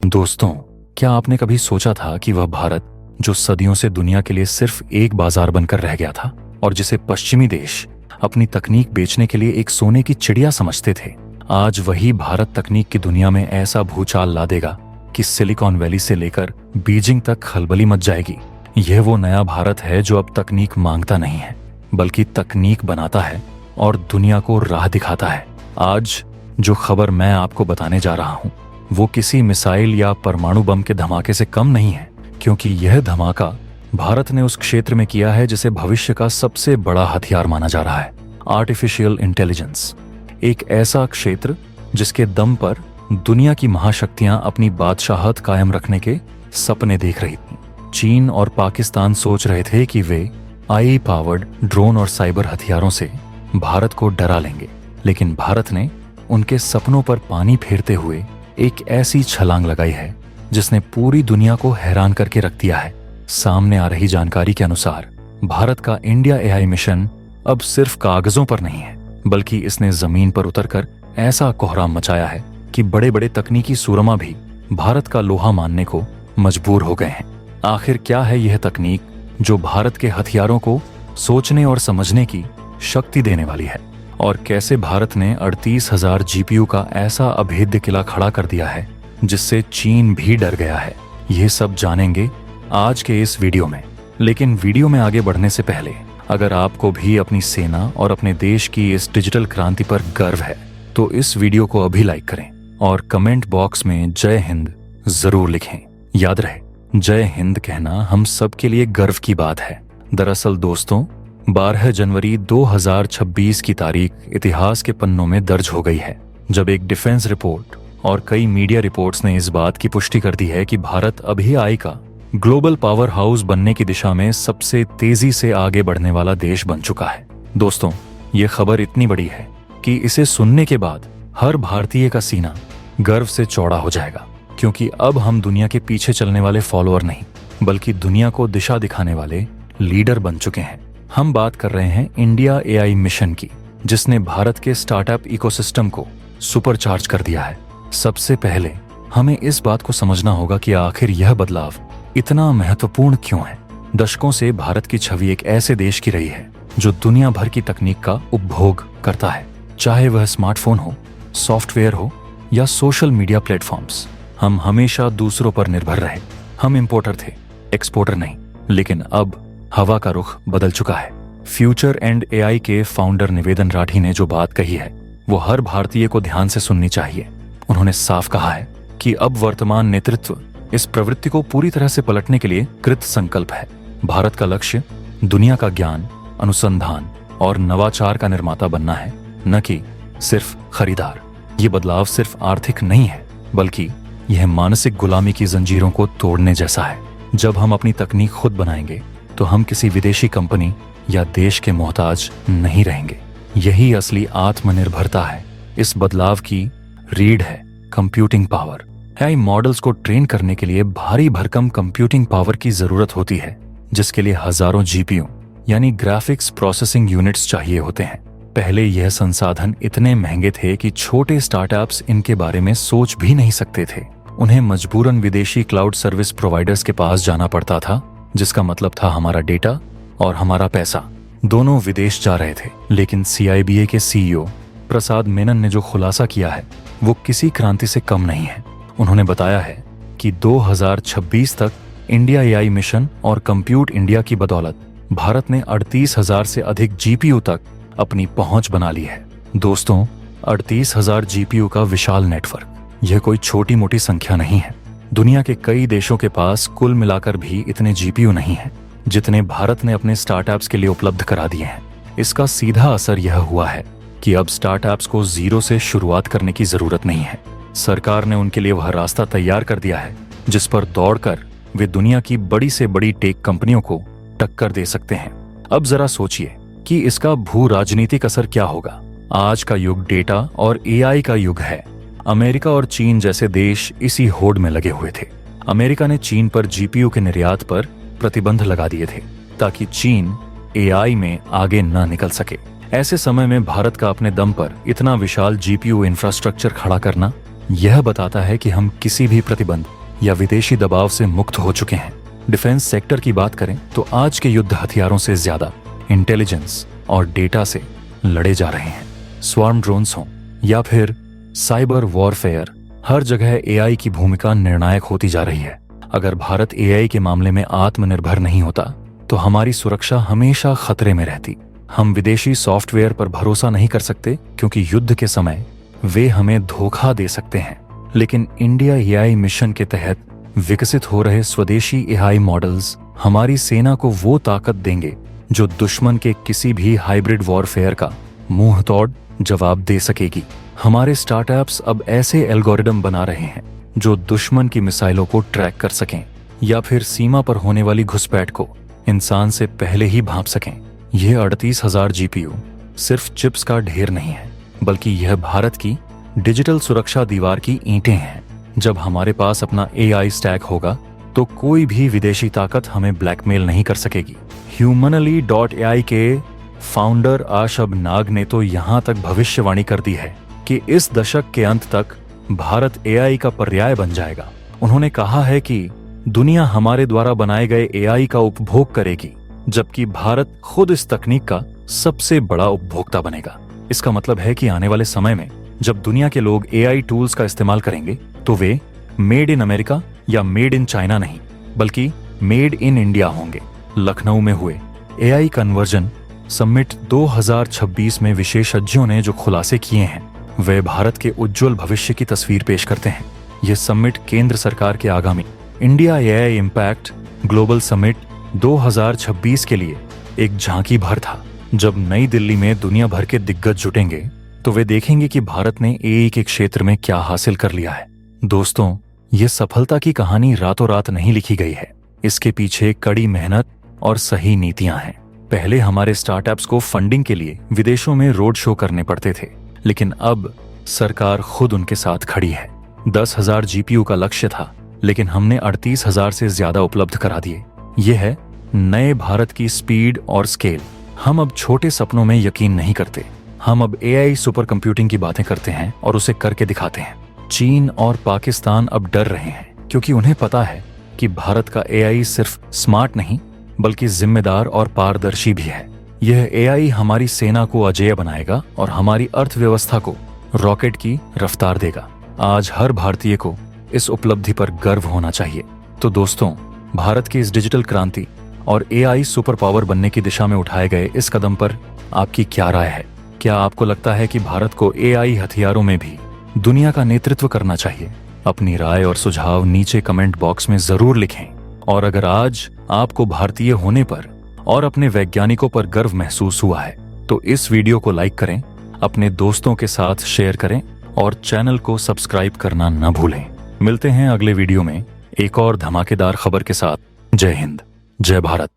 दोस्तों, क्या आपने कभी सोचा था कि वह भारत जो सदियों से दुनिया के लिए सिर्फ एक बाजार बनकर रह गया था और जिसे पश्चिमी देश अपनी तकनीक बेचने के लिए एक सोने की चिड़िया समझते थे, आज वही भारत तकनीक की दुनिया में ऐसा भूचाल ला देगा कि सिलिकॉन वैली से लेकर बीजिंग तक खलबली मच जाएगी। यह वो नया भारत है जो अब तकनीक मांगता नहीं है, बल्कि तकनीक बनाता है और दुनिया को राह दिखाता है। आज जो खबर मैं आपको बताने जा रहा हूं, वो किसी मिसाइल या परमाणु बम के धमाके से कम नहीं है, क्योंकि यह धमाका भारत ने उस क्षेत्र में किया है जिसे भविष्य का सबसे बड़ा हथियार माना जा रहा है, आर्टिफिशियल इंटेलिजेंस। एक ऐसा क्षेत्र जिसके दम पर दुनिया की महाशक्तियां अपनी बादशाहत कायम रखने के सपने देख रही थीं। चीन और पाकिस्तान सोच रहे थे कि वे AI पावर्ड ड्रोन और साइबर हथियारों से भारत को डरा लेंगे, लेकिन भारत ने उनके सपनों पर पानी फेरते हुए एक ऐसी छलांग लगाई है जिसने पूरी दुनिया को हैरान करके रख दिया है। सामने आ रही जानकारी के अनुसार भारत का इंडिया AI मिशन अब सिर्फ कागजों पर नहीं है, बल्कि इसने जमीन पर उतरकर ऐसा कोहराम मचाया है कि बड़े बड़े तकनीकी सूरमा भी भारत का लोहा मानने को मजबूर हो गए हैं। आखिर क्या है यह तकनीक जो भारत के हथियारों को सोचने और समझने की शक्ति देने वाली है, और कैसे भारत ने 38,000 GPU का ऐसा अभेद्य किला खड़ा कर दिया है जिससे चीन भी डर गया है। ये सब जानेंगे आज के इस वीडियो में। लेकिन वीडियो में आगे बढ़ने से पहले, अगर आपको भी अपनी सेना और अपने देश की इस डिजिटल क्रांति पर गर्व है तो इस वीडियो को अभी लाइक करें और कमेंट बॉक्स में जय हिंद जरूर लिखें। याद रहे, जय हिंद कहना हम सबके लिए गर्व की बात है। दरअसल दोस्तों, 12 जनवरी 2026 की तारीख इतिहास के पन्नों में दर्ज हो गई है, जब एक डिफेंस रिपोर्ट और कई मीडिया रिपोर्ट्स ने इस बात की पुष्टि कर दी है कि भारत अभी AI का ग्लोबल पावर हाउस बनने की दिशा में सबसे तेजी से आगे बढ़ने वाला देश बन चुका है। दोस्तों, ये खबर इतनी बड़ी है कि इसे सुनने के बाद हर भारतीय का सीना गर्व से चौड़ा हो जाएगा, क्योंकि अब हम दुनिया के पीछे चलने वाले फॉलोअर नहीं, बल्कि दुनिया को दिशा दिखाने वाले लीडर बन चुके हैं। हम बात कर रहे हैं इंडिया AI मिशन की, जिसने भारत के स्टार्टअप इकोसिस्टम को सुपरचार्ज कर दिया है। सबसे पहले हमें इस बात को समझना होगा कि आखिर यह बदलाव इतना महत्वपूर्ण क्यों है। दशकों से भारत की छवि एक ऐसे देश की रही है जो दुनिया भर की तकनीक का उपभोग करता है, चाहे वह स्मार्टफोन हो, सॉफ्टवेयर हो या सोशल मीडिया प्लेटफॉर्म्स। हम हमेशा दूसरों पर निर्भर रहे। हम इंपोर्टर थे, एक्सपोर्टर नहीं। लेकिन अब हवा का रुख बदल चुका है। फ्यूचर एंड AI के फाउंडर निवेदन राठी ने जो बात कही है, वो हर भारतीय को ध्यान से सुननी चाहिए। उन्होंने साफ कहा है कि अब वर्तमान नेतृत्व इस प्रवृत्ति को पूरी तरह से पलटने के लिए कृत संकल्प है। भारत का लक्ष्य दुनिया का ज्ञान, अनुसंधान और नवाचार का निर्माता बनना है, न कि सिर्फ खरीदार। ये बदलाव सिर्फ आर्थिक नहीं है, बल्कि यह मानसिक गुलामी की जंजीरों को तोड़ने जैसा है। जब हम अपनी तकनीक खुद बनाएंगे तो हम किसी विदेशी कंपनी या देश के मोहताज नहीं रहेंगे। यही असली आत्मनिर्भरता है। इस बदलाव की रीढ़ है कंप्यूटिंग पावर। AI मॉडल्स को ट्रेन करने के लिए भारी भरकम कंप्यूटिंग पावर की जरूरत होती है, जिसके लिए हजारों GPU यानी ग्राफिक्स प्रोसेसिंग यूनिट्स चाहिए होते हैं। पहले यह संसाधन इतने महंगे थे कि छोटे स्टार्टअप्स इनके बारे में सोच भी नहीं सकते थे। उन्हें मजबूरन विदेशी क्लाउड सर्विस प्रोवाइडर्स के पास जाना पड़ता था, जिसका मतलब था हमारा डेटा और हमारा पैसा दोनों विदेश जा रहे थे। लेकिन CIBA के CEO प्रसाद मेनन ने जो खुलासा किया है, वो किसी क्रांति से कम नहीं है। उन्होंने बताया है कि 2026 तक इंडिया AI मिशन और कंप्यूट इंडिया की बदौलत भारत ने 38,000 से अधिक GPU तक अपनी पहुंच बना ली है। दोस्तों, 38,000 GPU का विशाल नेटवर्क, यह कोई छोटी मोटी संख्या नहीं है। दुनिया के कई देशों के पास कुल मिलाकर भी इतने GPU नहीं है जितने भारत ने अपने स्टार्टअप्स के लिए उपलब्ध करा दिए हैं। इसका सीधा असर यह हुआ है कि अब स्टार्टअप्स को जीरो से शुरुआत करने की जरूरत नहीं है। सरकार ने उनके लिए वह रास्ता तैयार कर दिया है जिस पर दौड़कर वे दुनिया की बड़ी से बड़ी टेक कंपनियों को टक्कर दे सकते हैं। अब जरा सोचिए कि इसका भू राजनीतिक असर क्या होगा। आज का युग डेटा और AI का युग है। अमेरिका और चीन जैसे देश इसी होड़ में लगे हुए थे। अमेरिका ने चीन पर GPU के निर्यात पर प्रतिबंध लगा दिए थे ताकि चीन AI में आगे न निकल सके। ऐसे समय में भारत का अपने दम पर इतना विशाल GPU इंफ्रास्ट्रक्चर खड़ा करना यह बताता है कि हम किसी भी प्रतिबंध या विदेशी दबाव से मुक्त हो चुके हैं। डिफेंस सेक्टर की बात करें तो आज के युद्ध हथियारों से ज्यादा इंटेलिजेंस और डेटा से लड़े जा रहे हैं। स्वार्म ड्रोन्स हों या फिर साइबर वॉरफेयर, हर जगह एआई की भूमिका निर्णायक होती जा रही है। अगर भारत एआई के मामले में आत्मनिर्भर नहीं होता तो हमारी सुरक्षा हमेशा खतरे में रहती। हम विदेशी सॉफ्टवेयर पर भरोसा नहीं कर सकते क्योंकि युद्ध के समय वे हमें धोखा दे सकते हैं, लेकिन इंडिया एआई मिशन के तहत विकसित हो रहे स्वदेशी एआई मॉडल्स हमारी सेना को वो ताकत देंगे जो दुश्मन के किसी भी हाइब्रिड वॉरफेयर का मुंह तोड़ जवाब दे सकेगी। हमारे स्टार्टअप्स अब ऐसे एल्गोरिदम बना रहे हैं जो दुश्मन की मिसाइलों को ट्रैक कर सकें या फिर सीमा पर होने वाली घुसपैठ को इंसान से पहले ही भांप सकें। यह 38,000 जीपीयू सिर्फ चिप्स का ढेर नहीं है, बल्कि यह भारत की डिजिटल सुरक्षा दीवार की ईंटें हैं। जब हमारे पास अपना एआई स्टैक होगा तो कोई भी विदेशी ताकत हमें ब्लैकमेल नहीं कर सकेगी। Humanly.ai के फाउंडर आशब नाग ने तो यहां तक भविष्यवाणी कर दी है कि इस दशक के अंत तक भारत एआई का पर्याय बन जाएगा। उन्होंने कहा है कि दुनिया हमारे द्वारा बनाए गए एआई का उपभोग करेगी, जबकि भारत खुद इस तकनीक का सबसे बड़ा उपभोक्ता बनेगा। इसका मतलब है कि आने वाले समय में जब दुनिया के लोग एआई टूल्स का इस्तेमाल करेंगे तो वे मेड इन अमेरिका या मेड इन चाइना नहीं, बल्कि मेड इन इंडिया होंगे। लखनऊ में हुए एआई कन्वर्जन समिट 2026 में विशेषज्ञों ने जो खुलासे किए हैं वे भारत के उज्जवल भविष्य की तस्वीर पेश करते हैं। यह समिट केंद्र सरकार के आगामी India AI impact global summit 2026 के लिए एक झांकी भर था। जब नई दिल्ली में दुनिया भर के दिग्गज जुटेंगे तो वे देखेंगे कि भारत ने एआई के क्षेत्र में क्या हासिल कर लिया है। दोस्तों, ये सफलता की कहानी रातों रात नहीं लिखी गई है। इसके पीछे कड़ी मेहनत और सही नीतियां हैं। पहले हमारे स्टार्टअप्स को फंडिंग के लिए विदेशों में रोड शो करने पड़ते थे, लेकिन अब सरकार खुद उनके साथ खड़ी है। 10,000 जीपीयू का लक्ष्य था, लेकिन हमने 38,000 से ज्यादा उपलब्ध करा दिए। यह है नए भारत की स्पीड और स्केल। हम अब छोटे सपनों में यकीन नहीं करते, हम अब एआई सुपर कंप्यूटिंग की बातें करते हैं और उसे करके दिखाते हैं। चीन और पाकिस्तान अब डर रहे हैं क्योंकि उन्हें पता है कि भारत का एआई सिर्फ स्मार्ट नहीं बल्कि जिम्मेदार और पारदर्शी भी है। यह एआई हमारी सेना को अजेय बनाएगा और हमारी अर्थव्यवस्था को रॉकेट की रफ्तार देगा। आज हर भारतीय को इस उपलब्धि पर गर्व होना चाहिए। तो दोस्तों, भारत की इस डिजिटल क्रांति और एआई सुपर पावर बनने की दिशा में उठाए गए इस कदम पर आपकी क्या राय है? क्या आपको लगता है कि भारत को एआई हथियारों में भी दुनिया का नेतृत्व करना चाहिए? अपनी राय और सुझाव नीचे कमेंट बॉक्स में जरूर लिखें। और अगर आज आपको भारतीय होने पर और अपने वैज्ञानिकों पर गर्व महसूस हुआ है तो इस वीडियो को लाइक करें, अपने दोस्तों के साथ शेयर करें और चैनल को सब्सक्राइब करना न भूलें। मिलते हैं अगले वीडियो में एक और धमाकेदार खबर के साथ। जय हिंद, जय भारत।